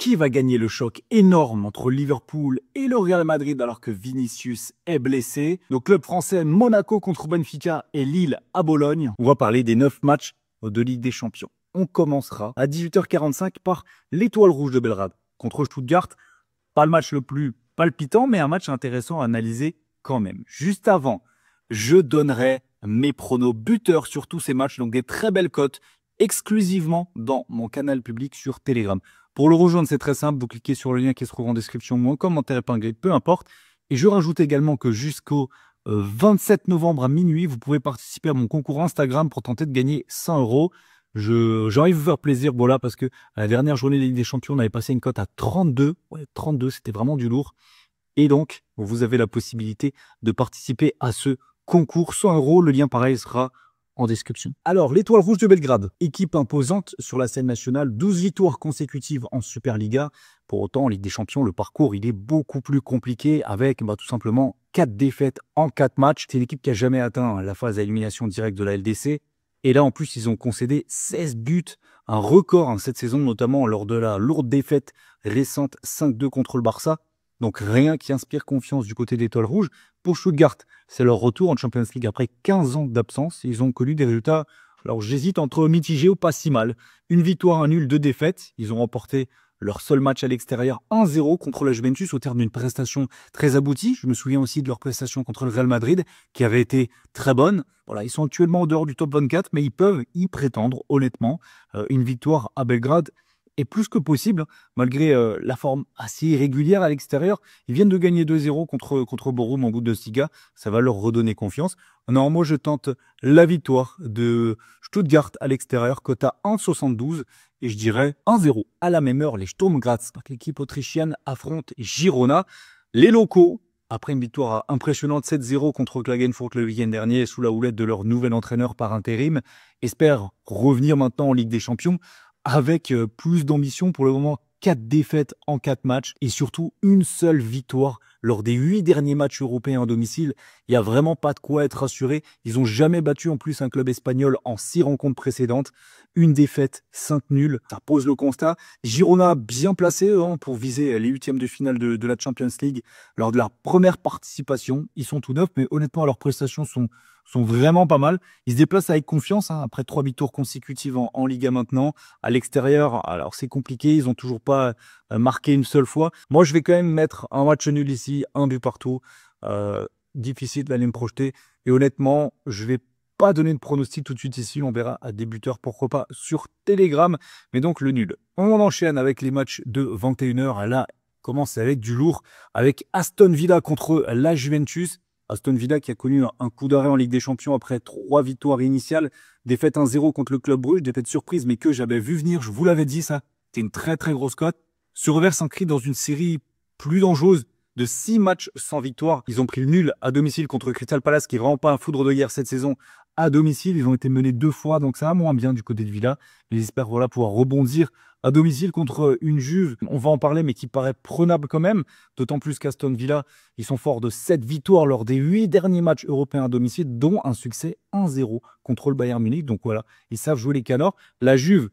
Qui va gagner le choc énorme entre Liverpool et le Real Madrid alors que Vinicius est blessé? Nos clubs français, Monaco contre Benfica et Lille à Bologne. On va parler des 9 matchs de Ligue des Champions. On commencera à 18h45 par l'Étoile Rouge de Belgrade contre Stuttgart. Pas le match le plus palpitant, mais un match intéressant à analyser quand même. Juste avant, je donnerai mes pronos buteurs sur tous ces matchs, donc des très belles cotes exclusivement dans mon canal public sur Telegram. Pour le rejoindre, c'est très simple, vous cliquez sur le lien qui se trouve en description ou en commentaire épinglé, peu importe. Et je rajoute également que jusqu'au 27 novembre à minuit, vous pouvez participer à mon concours Instagram pour tenter de gagner 100 €. J'ai envie de vous faire plaisir, voilà, parce que à la dernière journée de Ligue des Champions, on avait passé une cote à 32. Ouais, 32, c'était vraiment du lourd. Et donc, vous avez la possibilité de participer à ce concours 100 €. Le lien, pareil, sera en description. Alors, l'Étoile Rouge de Belgrade, équipe imposante sur la scène nationale, 12 victoires consécutives en Superliga. Pour autant, en Ligue des Champions, le parcours, il est beaucoup plus compliqué avec tout simplement 4 défaites en 4 matchs. C'est l'équipe qui a jamais atteint la phase à élimination directe de la LDC. Et là, en plus, ils ont concédé 16 buts, un record cette saison, notamment lors de la lourde défaite récente 5-2 contre le Barça. Donc rien qui inspire confiance du côté de l'Étoile Rouge. Pour Stuttgart, c'est leur retour en Champions League après 15 ans d'absence. Ils ont connu des résultats, alors j'hésite entre mitigés ou pas si mal. Une victoire, un nul, 2 défaites. Ils ont remporté leur seul match à l'extérieur 1-0 contre la Juventus au terme d'une prestation très aboutie. Je me souviens aussi de leur prestation contre le Real Madrid qui avait été très bonne. Voilà, ils sont actuellement en dehors du top 24, mais ils peuvent y prétendre honnêtement. Une victoire à Belgrade est plus que possible, malgré la forme assez irrégulière à l'extérieur. Ils viennent de gagner 2-0 contre Borum en Bundesliga. Ça va leur redonner confiance. Non, moi, je tente la victoire de Stuttgart à l'extérieur, cote à 1,72. Et je dirais 1-0. À la même heure, les Sturm Graz, l'équipe autrichienne, affrontent Girona. Les locaux, après une victoire impressionnante 7-0 contre Klagenfurt le week-end dernier, sous la houlette de leur nouvel entraîneur par intérim, espèrent revenir maintenant en Ligue des Champions avec plus d'ambition. Pour le moment, 4 défaites en 4 matchs et surtout une seule victoire lors des 8 derniers matchs européens à domicile. Il n'y a vraiment pas de quoi être rassuré. Ils n'ont jamais battu en plus un club espagnol en 6 rencontres précédentes. Une défaite, 5 nuls. Ça pose le constat. Girona bien placé pour viser les 8e de finale de la Champions League. Lors de leur première participation, ils sont tout neufs, mais honnêtement, leurs prestations sont vraiment pas mal. Ils se déplacent avec confiance après 3 victoires consécutives en Liga maintenant. À l'extérieur, alors c'est compliqué, ils n'ont toujours pas marqué une seule fois. Moi, je vais quand même mettre un match nul ici, un but partout. Difficile d'aller me projeter. Et honnêtement, je vais pas donner de pronostic tout de suite ici. On verra à débuteur, pourquoi pas, sur Telegram. Mais donc le nul. On enchaîne avec les matchs de 21h. Là, commence avec du lourd, avec Aston Villa contre la Juventus. Aston Villa qui a connu un coup d'arrêt en Ligue des Champions après 3 victoires initiales. Défaite 1-0 contre le Club Brugge, défaite surprise, mais que j'avais vu venir, je vous l'avais dit ça. C'était une très très grosse cote. Se reverse inscrit dans une série plus dangereuse de 6 matchs sans victoire. Ils ont pris le nul à domicile contre Crystal Palace, qui est vraiment pas un foudre de guerre cette saison. À domicile, ils ont été menés 2 fois, donc ça va moins bien du côté de Villa. Ils espèrent pouvoir rebondir à domicile contre une Juve, on va en parler, mais qui paraît prenable quand même. D'autant plus qu'Aston Villa, ils sont forts de 7 victoires lors des 8 derniers matchs européens à domicile, dont un succès 1-0 contre le Bayern Munich. Donc voilà, ils savent jouer les canards. La Juve,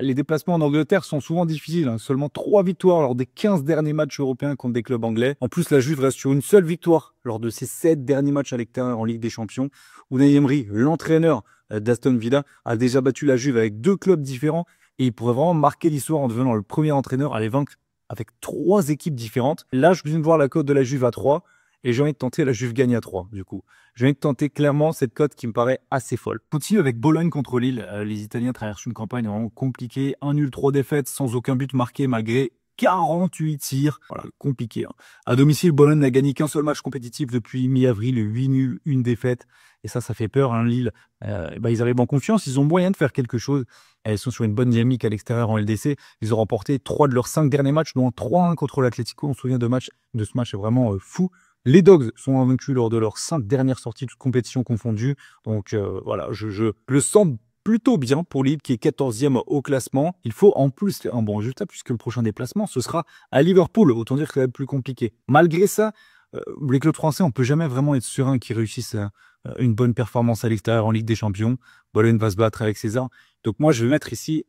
les déplacements en Angleterre sont souvent difficiles. Seulement 3 victoires lors des 15 derniers matchs européens contre des clubs anglais. En plus, la Juve reste sur une seule victoire lors de ses 7 derniers matchs à l'extérieur en Ligue des Champions. Unai Emery, l'entraîneur d'Aston Villa, a déjà battu la Juve avec 2 clubs différents. Et il pourrait vraiment marquer l'histoire en devenant le premier entraîneur à les vaincre avec 3 équipes différentes. Là, je viens de voir la cote de la Juve à 3 et j'ai envie de tenter la Juve gagne à 3 du coup. J'ai envie de tenter clairement cette cote qui me paraît assez folle. Continue avec Bologne contre Lille. Les Italiens traversent une campagne vraiment compliquée. 1 nul, 3 défaites sans aucun but marqué malgré 48 tirs. Voilà, compliqué. À domicile, Bologne n'a gagné qu'un seul match compétitif depuis mi-avril, 8 nuls, 1 défaite. Et ça fait peur. Lille, ils arrivent en confiance. Ils ont moyen de faire quelque chose. Elles sont sur une bonne dynamique à l'extérieur en LDC. Ils ont remporté 3 de leurs 5 derniers matchs, dont 3-1 contre l'Atlético. On se souvient de ce match est vraiment fou. Les Dogs sont invaincus lors de leurs 5 dernières sorties, toutes compétitions confondues. Donc voilà, je le sens plutôt bien pour Lille qui est 14e au classement. Il faut en plus un bon résultat puisque le prochain déplacement, ce sera à Liverpool. Autant dire que ça va être plus compliqué. Malgré ça, les clubs français, on peut jamais vraiment être serein qu'ils réussissent une bonne performance à l'extérieur en Ligue des Champions. Bologne va se battre avec César. Donc moi, je vais mettre ici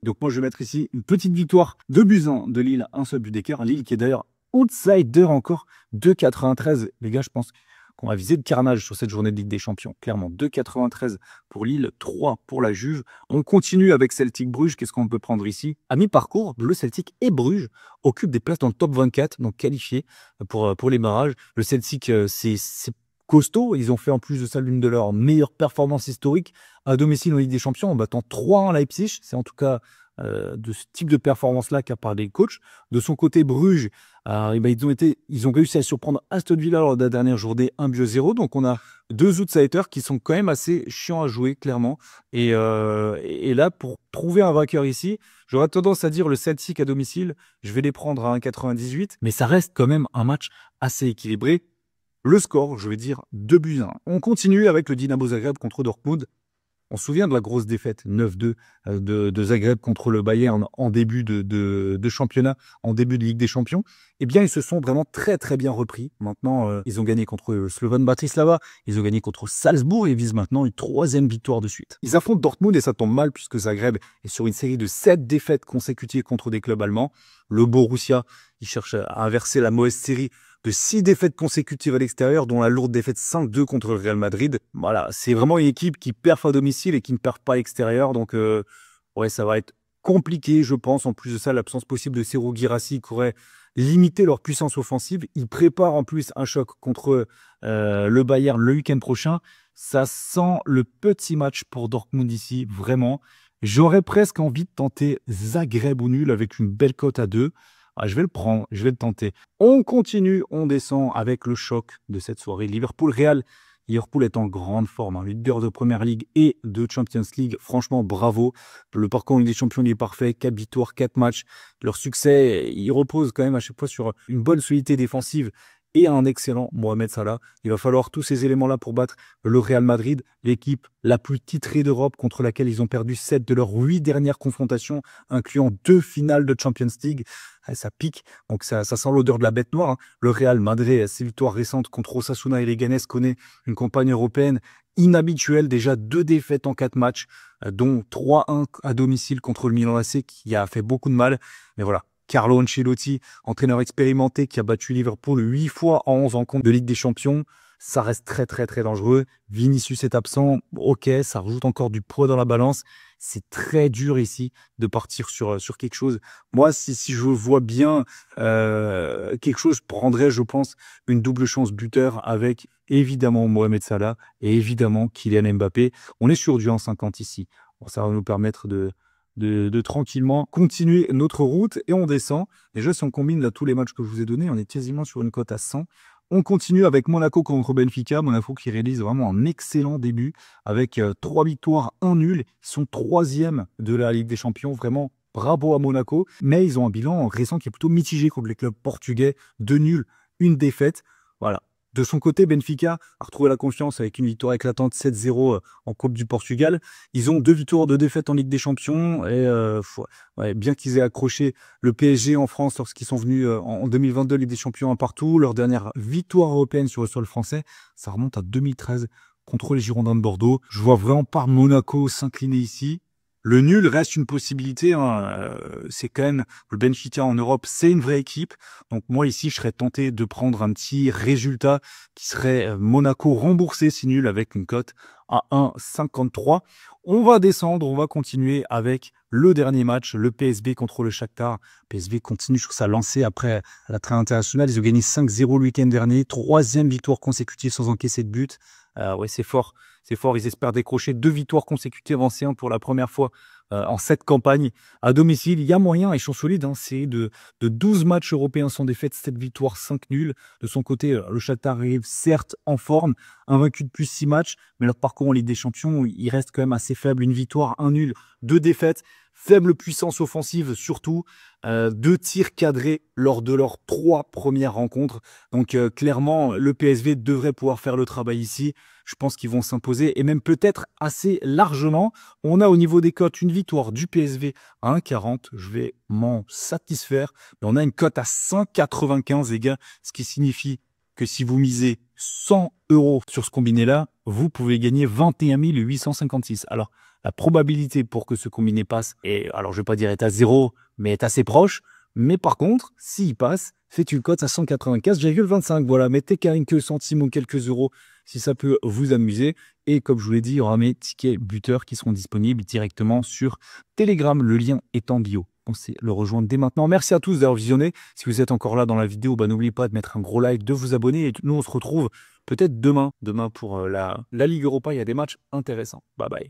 une petite victoire de Buzyn de Lille, un seul but d'écart. Lille qui est d'ailleurs outsider encore, 2,93. Les gars, je pense qu'on va viser le carnage sur cette journée de Ligue des Champions. Clairement, 2,93 pour Lille, 3 pour la Juve. On continue avec Celtic-Bruges. Qu'est-ce qu'on peut prendre ici? À mi-parcours, le Celtic et Bruges occupent des places dans le top 24, donc qualifiés pour les barrages. Le Celtic, c'est costaud. Ils ont fait en plus de ça l'une de leurs meilleures performances historiques à domicile en Ligue des Champions en battant 3-1 Leipzig. C'est en tout cas de ce type de performance-là qu'a parlé le coach. De son côté, Bruges, ils ont réussi à surprendre Aston Villa lors de la dernière journée 1-0. Donc on a deux outsiders qui sont quand même assez chiants à jouer, clairement. Et là, pour trouver un vainqueur ici, j'aurais tendance à dire le Celtic à domicile, je vais les prendre à 1,98. Mais ça reste quand même un match assez équilibré. Le score, je vais dire 2-1. On continue avec le Dynamo Zagreb contre Dortmund. On se souvient de la grosse défaite 9-2 de Zagreb contre le Bayern en début de championnat, en début de Ligue des Champions. Eh bien, ils se sont vraiment très très bien repris. Maintenant, ils ont gagné contre Slovan Bratislava, ils ont gagné contre Salzbourg et visent maintenant une 3e victoire de suite. Ils affrontent Dortmund et ça tombe mal puisque Zagreb est sur une série de 7 défaites consécutives contre des clubs allemands. Le Borussia, il cherche à inverser la mauvaise série de 6 défaites consécutives à l'extérieur, dont la lourde défaite 5-2 contre le Real Madrid. Voilà, c'est vraiment une équipe qui perd à domicile et qui ne perd pas à l'extérieur. Donc, ouais, ça va être compliqué, je pense. En plus de ça, l'absence possible de Serhou Guirassy pourrait limiter leur puissance offensive. Ils préparent en plus un choc contre le Bayern le week-end prochain. Ça sent le petit match pour Dortmund ici, vraiment. J'aurais presque envie de tenter Zagreb ou nul avec une belle cote à 2. Ah, je vais le prendre, je vais le tenter. On continue, on descend avec le choc de cette soirée. Liverpool-Real. Liverpool est en grande forme, hein. Leader de Première League et de Champions League. Franchement, bravo. Le parcours en Ligue des Champions, il est parfait. 4 victoires, 4 matchs. Leur succès, il repose quand même à chaque fois sur une bonne solidité défensive et un excellent Mohamed Salah. Il va falloir tous ces éléments-là pour battre le Real Madrid, l'équipe la plus titrée d'Europe contre laquelle ils ont perdu 7 de leurs 8 dernières confrontations, incluant 2 finales de Champions League. Ça pique, donc ça sent l'odeur de la bête noire, hein. Le Real, malgré ses victoires récentes contre Osasuna et Leganés, connaît une campagne européenne inhabituelle. Déjà 2 défaites en 4 matchs, dont 3-1 à domicile contre le Milan AC qui a fait beaucoup de mal. Mais voilà, Carlo Ancelotti, entraîneur expérimenté qui a battu Liverpool 8 fois en 11 rencontres de Ligue des Champions. Ça reste très très très dangereux. Vinicius est absent, ok, ça rajoute encore du poids dans la balance. C'est très dur ici de partir sur quelque chose. Moi, si je vois bien quelque chose, je prendrais, je pense, une double chance buteur avec évidemment Mohamed Salah et évidemment Kylian Mbappé. On est sur du 1,50 ici. Bon, ça va nous permettre de tranquillement continuer notre route et on descend. Déjà, si on combine là tous les matchs que je vous ai donnés, on est quasiment sur une cote à 100. On continue avec Monaco contre Benfica. Monaco qui réalise vraiment un excellent début avec 3 victoires, 1 nul. Ils sont 3e de la Ligue des Champions. Vraiment, bravo à Monaco. Mais ils ont un bilan récent qui est plutôt mitigé contre les clubs portugais. 2 nuls, 1 défaite. Voilà. De son côté, Benfica a retrouvé la confiance avec une victoire éclatante 7-0 en Coupe du Portugal. Ils ont 2 victoires, 2 défaites en Ligue des Champions. Et bien qu'ils aient accroché le PSG en France lorsqu'ils sont venus en 2022 Ligue des Champions un partout, leur dernière victoire européenne sur le sol français, ça remonte à 2013 contre les Girondins de Bordeaux. Je vois vraiment pas Monaco s'incliner ici. Le nul reste une possibilité, hein. C'est quand même le Benfica en Europe, c'est une vraie équipe. Donc moi ici, je serais tenté de prendre un petit résultat qui serait Monaco remboursé si nul avec une cote à 1,53. On va descendre, on va continuer avec le dernier match, le PSV contre le Shakhtar. PSV continue sur sa lancée après la trêve internationale. Ils ont gagné 5-0 le week-end dernier, 3e victoire consécutive sans encaisser de but. Ouais, c'est fort. C'est fort, ils espèrent décrocher 2 victoires consécutives en C1 pour la première fois en 7 campagnes. À domicile, il y a moyen, ils sont solides, hein, c'est de 12 matchs européens sans défaite, 7 victoires, 5 nuls. De son côté, le Shakhtar arrive certes en forme, invaincu depuis 6 matchs, mais leur parcours en Ligue des Champions, il reste quand même assez faible. Une victoire, 1 nul, 2 défaites, faible puissance offensive surtout, 2 tirs cadrés lors de leurs 3 premières rencontres. Donc clairement, le PSV devrait pouvoir faire le travail ici. Je pense qu'ils vont s'imposer et même peut-être assez largement. On a au niveau des cotes une victoire du PSV à 1,40. Je vais m'en satisfaire. Mais on a une cote à 195, les gars. Ce qui signifie que si vous misez 100 € sur ce combiné-là, vous pouvez gagner 21 856. Alors, la probabilité pour que ce combiné passe, alors je ne vais pas dire est à 0, mais est assez proche. Mais par contre, s'il passe, faites une cote à 195,25. Voilà, mettez quelques centimes ou quelques euros si ça peut vous amuser. Et comme je vous l'ai dit, il y aura mes tickets buteurs qui seront disponibles directement sur Telegram. Le lien est en bio. Pensez le rejoindre dès maintenant. Merci à tous d'avoir visionné. Si vous êtes encore là dans la vidéo, n'oubliez pas de mettre un gros like, de vous abonner. Et nous, on se retrouve peut-être demain pour la Ligue Europa. Il y a des matchs intéressants. Bye bye.